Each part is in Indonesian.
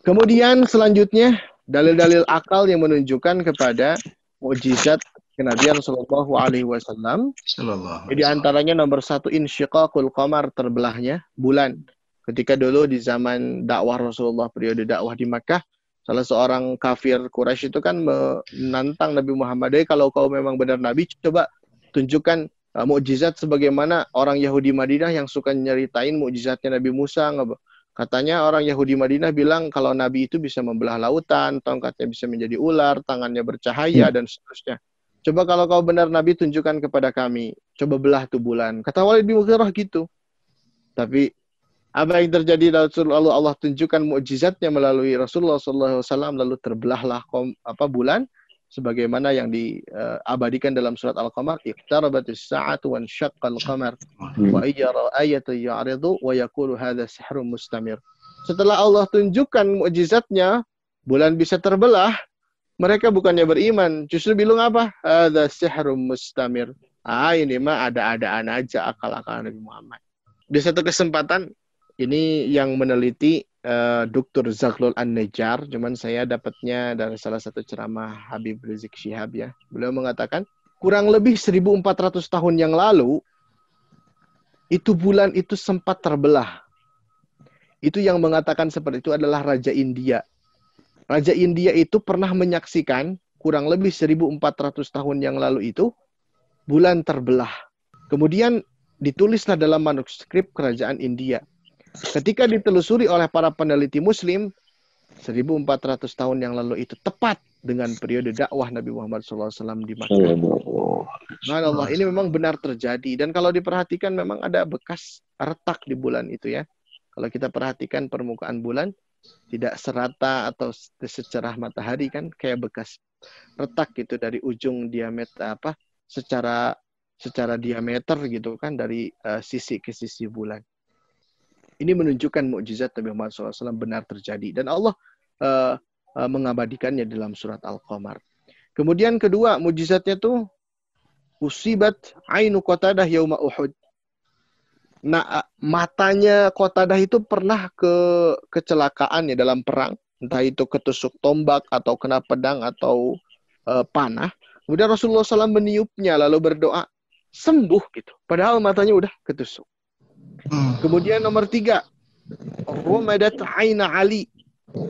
Kemudian selanjutnya dalil-dalil akal yang menunjukkan kepada mukjizat kenabian Shallallahu Alaihi Wasallam. Sallallahu Jadi alaihi wasallam. antaranya nomor 1 insyiqaqul qamar, terbelahnya bulan. Ketika dulu di zaman dakwah Rasulullah, periode dakwah di Makkah, salah seorang kafir Quraisy itu kan menantang Nabi Muhammad, kalau kau memang benar Nabi, coba tunjukkan mukjizat sebagaimana orang Yahudi Madinah yang suka nyeritain mukjizatnya Nabi Musa. Katanya orang Yahudi Madinah bilang kalau Nabi itu bisa membelah lautan, tongkatnya bisa menjadi ular, tangannya bercahaya, dan seterusnya. Coba kalau kau benar Nabi, tunjukkan kepada kami. Coba belah tuh bulan. Kata Walid bin Mughirah gitu. Tapi apa yang terjadi, lalu Allah tunjukkan mukjizatnya melalui Rasulullah SAW, lalu terbelahlah bulan, sebagaimana yang diabadikan dalam surat Al-Qamar, iqtarabatis sa'atu wan syaqqal qamar wa ayyara ayatan ya'ridu wa yaqulu hadza sihrun mustamir. Setelah Allah tunjukkan mukjizatnya, bulan bisa terbelah, mereka bukannya beriman, justru bilang apa? Hadza sihrun mustamir. Ini mah ada-adaan aja, akal-akalan Nabi Muhammad. Di satu kesempatan, ini yang meneliti Dr. Zaghlul An-Najjar, cuman saya dapatnya dari salah satu ceramah Habib Rizik Syihab ya. Beliau mengatakan, kurang lebih 1400 tahun yang lalu, itu bulan itu sempat terbelah. Itu yang mengatakan seperti itu adalah Raja India. Raja India itu pernah menyaksikan kurang lebih 1400 tahun yang lalu itu bulan terbelah. Kemudian ditulislah dalam manuskrip kerajaan India. Ketika ditelusuri oleh para peneliti Muslim, 1400 tahun yang lalu itu tepat dengan periode dakwah Nabi Muhammad SAW di Makkah. Subhanallah, ini memang benar terjadi. Dan kalau diperhatikan memang ada bekas retak di bulan itu ya. Kalau kita perhatikan permukaan bulan, tidak serata atau secerah matahari kan, kayak bekas retak gitu dari ujung diameter secara diameter gitu kan, dari sisi ke sisi bulan. Ini menunjukkan mukjizat Nabi Muhammad SAW benar terjadi. Dan Allah mengabadikannya dalam surat Al-Qamar. Kemudian kedua, mukjizatnya tuh usibat ainu Qatadah yauma Uhud. Nah, matanya Qatadah itu pernah kecelakaan ya dalam perang. Entah itu ketusuk tombak atau kena pedang atau panah. Kemudian Rasulullah SAW meniupnya lalu berdoa, sembuh gitu. Padahal matanya udah ketusuk. Kemudian nomor 3, Rumadat aina Ali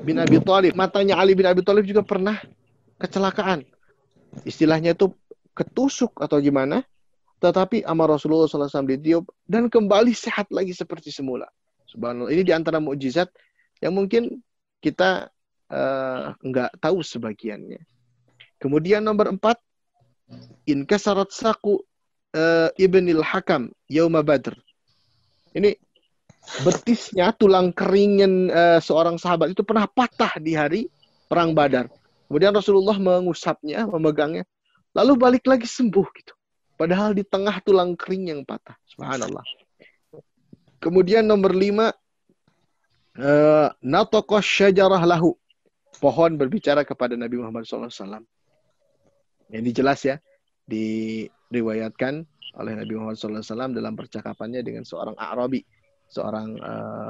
bin Abi Thalib. Matanya Ali bin Abi Thalib juga pernah kecelakaan. Istilahnya itu ketusuk atau gimana. Tetapi sama Rasulullah SAW ditiup dan kembali sehat lagi seperti semula. Subhanallah. Ini diantara mukjizat yang mungkin kita nggak tahu sebagiannya. Kemudian nomor 4, inkasarat saku ibnil Hakam yauma Badr. Ini betisnya, tulang keringin seorang sahabat itu pernah patah di hari perang Badar. Kemudian Rasulullah mengusapnya, memegangnya, lalu balik lagi sembuh gitu. Padahal di tengah tulang kering yang patah. Subhanallah. Kemudian nomor 5, nataqash syajarah lahu. Pohon berbicara kepada Nabi Muhammad SAW. Ini jelas ya, diriwayatkan oleh Nabi Muhammad SAW dalam percakapannya dengan seorang A'rabi, seorang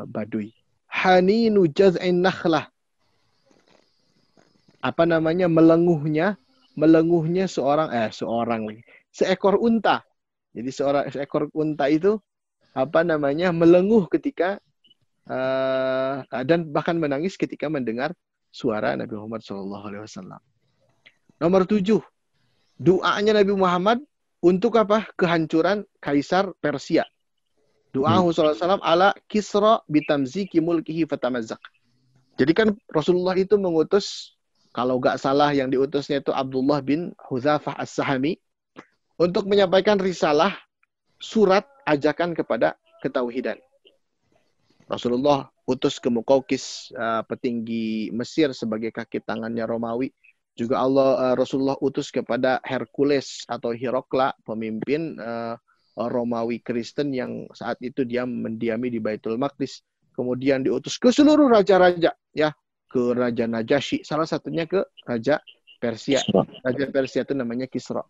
Badui. Haninu jaz'in nakhlah. Melenguhnya seekor unta. Jadi seekor unta itu melenguh ketika dan bahkan menangis ketika mendengar suara Nabi Muhammad SAW. Nomor 7, doanya Nabi Muhammad untuk apa? Kehancuran Kaisar Persia. Doa Rasulullah SAW ala Kisra bitamziki mulkihi fatamazzaq. Jadi kan Rasulullah itu mengutus, kalau nggak salah yang diutusnya itu Abdullah bin Hudzafah As-Sahami, untuk menyampaikan risalah surat ajakan kepada ketauhidan. Rasulullah utus ke Muqawqis, petinggi Mesir sebagai kaki tangannya Romawi. Juga Rasulullah utus kepada Hercules atau Hirokla, pemimpin Romawi Kristen yang saat itu dia mendiami di Baitul Maqdis. Kemudian diutus ke seluruh raja-raja, ya, ke Raja Najasyi, salah satunya ke Raja Persia. Raja Persia itu namanya Kisra.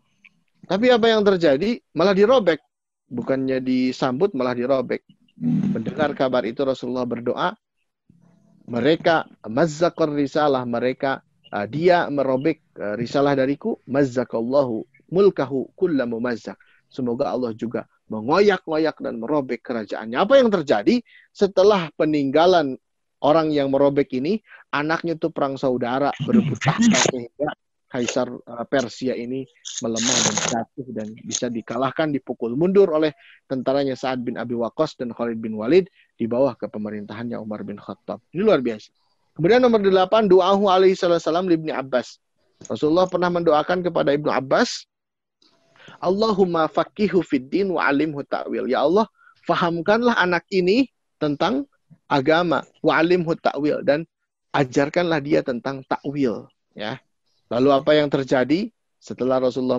Tapi apa yang terjadi? Malah dirobek. Bukannya disambut, malah dirobek. Mendengar kabar itu Rasulullah berdoa, mereka mazzaqar risalah, mereka dia merobek risalah dariku, mazzakallahu mulkahu kulla mumazzaq. Semoga Allah juga mengoyak-ngoyak dan merobek kerajaannya. Apa yang terjadi setelah peninggalan orang yang merobek ini? Anaknya itu perang saudara, berebut tahta, sehingga Kaisar Persia ini melemah dan jatuh dan bisa dikalahkan, dipukul mundur oleh tentaranya Sa'ad bin Abi Waqqas dan Khalid bin Walid di bawah kepemerintahannya Umar bin Khattab. Ini luar biasa. Kemudian nomor 8, doahu alaihi salam li Ibnu Abbas. Rasulullah pernah mendoakan kepada Ibnu Abbas, Allahumma faqihu fid din wa alimhu ta'wil. Ya Allah, fahamkanlah anak ini tentang agama, wa alimhu ta'wil, dan ajarkanlah dia tentang ta'wil, ya. Lalu apa yang terjadi setelah Rasulullah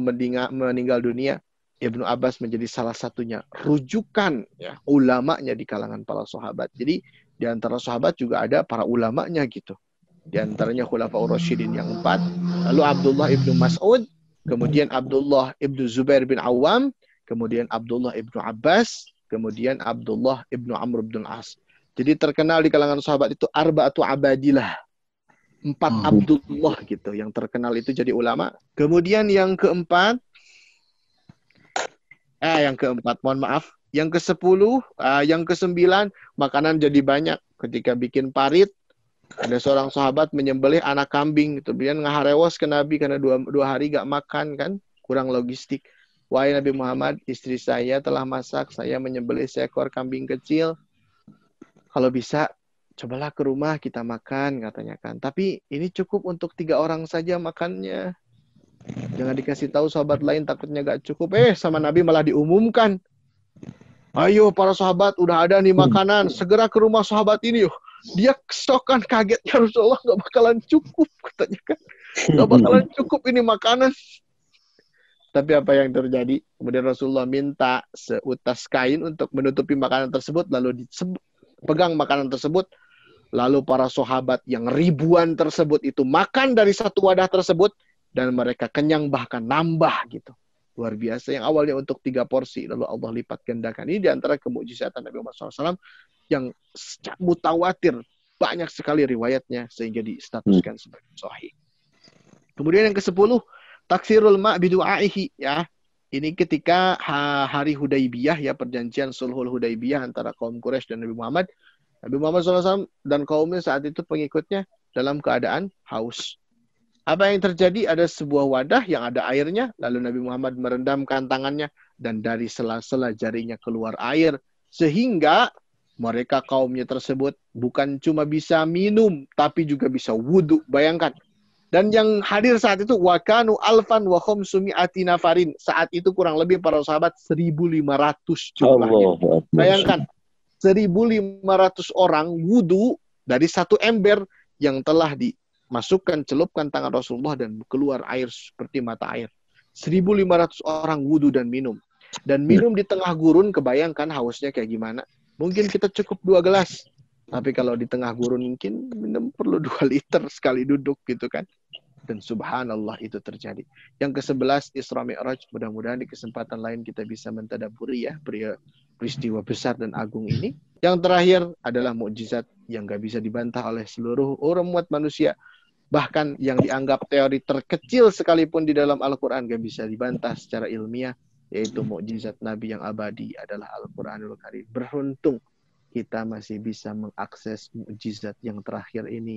meninggal dunia? Ibnu Abbas menjadi salah satunya rujukan, ya, ulamanya di kalangan para sahabat. Jadi di antara sahabat juga ada para ulamanya gitu. Di antaranya Khulafaur Rasyidin yang 4, lalu Abdullah ibnu Mas'ud, kemudian Abdullah ibnu Zubair bin Awam, kemudian Abdullah ibnu Abbas, kemudian Abdullah ibnu Amr bin As. Jadi terkenal di kalangan sahabat itu arba'atu abadilah. 4 Abdullah gitu yang terkenal itu jadi ulama. Kemudian yang keempat, mohon maaf, yang ke-10, yang ke-9, makanan jadi banyak. Ketika bikin parit, ada seorang sahabat menyembelih anak kambing, kemudian ngaharewas ke Nabi karena dua hari gak makan kan, kurang logistik. Wahai Nabi Muhammad, istri saya telah masak, saya menyembelih seekor kambing kecil. Kalau bisa cobalah ke rumah kita makan, katanya kan. Tapi ini cukup untuk 3 orang saja makannya. Jangan dikasih tahu sahabat lain, takutnya gak cukup. Sama Nabi malah diumumkan. Ayo para sahabat, udah ada nih makanan. Segera ke rumah sahabat ini yuk. Dia kesokan, kagetnya Rasulullah gak bakalan cukup, katanya kan. Gak bakalan cukup ini makanan. Tapi apa yang terjadi? Kemudian Rasulullah minta seutas kain untuk menutupi makanan tersebut, lalu dipegang makanan tersebut. Lalu para sahabat yang ribuan tersebut itu makan dari satu wadah tersebut dan mereka kenyang, bahkan nambah gitu. Luar biasa, yang awalnya untuk 3 porsi lalu Allah lipat gandakan. Ini diantara kemukjizatan Nabi Muhammad SAW yang mutawatir, banyak sekali riwayatnya sehingga distatuskan sebagai sahih. Kemudian yang ke-10, taksirul ma' bidu'aihi, ya. Ini ketika hari Hudaibiyah, ya, perjanjian sulhul Hudaibiyah antara kaum Quraisy dan Nabi Muhammad. Nabi Muhammad SAW dan kaumnya saat itu pengikutnya dalam keadaan haus. Apa yang terjadi? Ada sebuah wadah yang ada airnya, lalu Nabi Muhammad merendamkan tangannya, dan dari sela-sela jarinya keluar air. Sehingga mereka kaumnya tersebut bukan cuma bisa minum, tapi juga bisa wudhu. Bayangkan. Dan yang hadir saat itu, wakanu alfan wa khomsumi'ati nafarin. Saat itu kurang lebih para sahabat 1.500 jumlahnya. Bayangkan. 1.500 orang wudhu dari satu ember yang telah dimasukkan, celupkan tangan Rasulullah dan keluar air seperti mata air. 1.500 orang wudhu dan minum. Dan minum di tengah gurun, kebayangkan hausnya kayak gimana. Mungkin kita cukup 2 gelas. Tapi kalau di tengah gurun mungkin minum perlu 2 liter sekali duduk gitu kan. Dan subhanallah itu terjadi. Yang ke-11, Isra Mi'raj. Mudah-mudahan di kesempatan lain kita bisa mentadaburi, ya, peristiwa besar dan agung ini. Yang terakhir adalah mukjizat yang gak bisa dibantah oleh seluruh umat manusia. Bahkan yang dianggap teori terkecil sekalipun di dalam Al-Quran gak bisa dibantah secara ilmiah, yaitu mukjizat Nabi yang abadi adalah Al-Quranul Karim. Beruntung kita masih bisa mengakses mukjizat yang terakhir ini.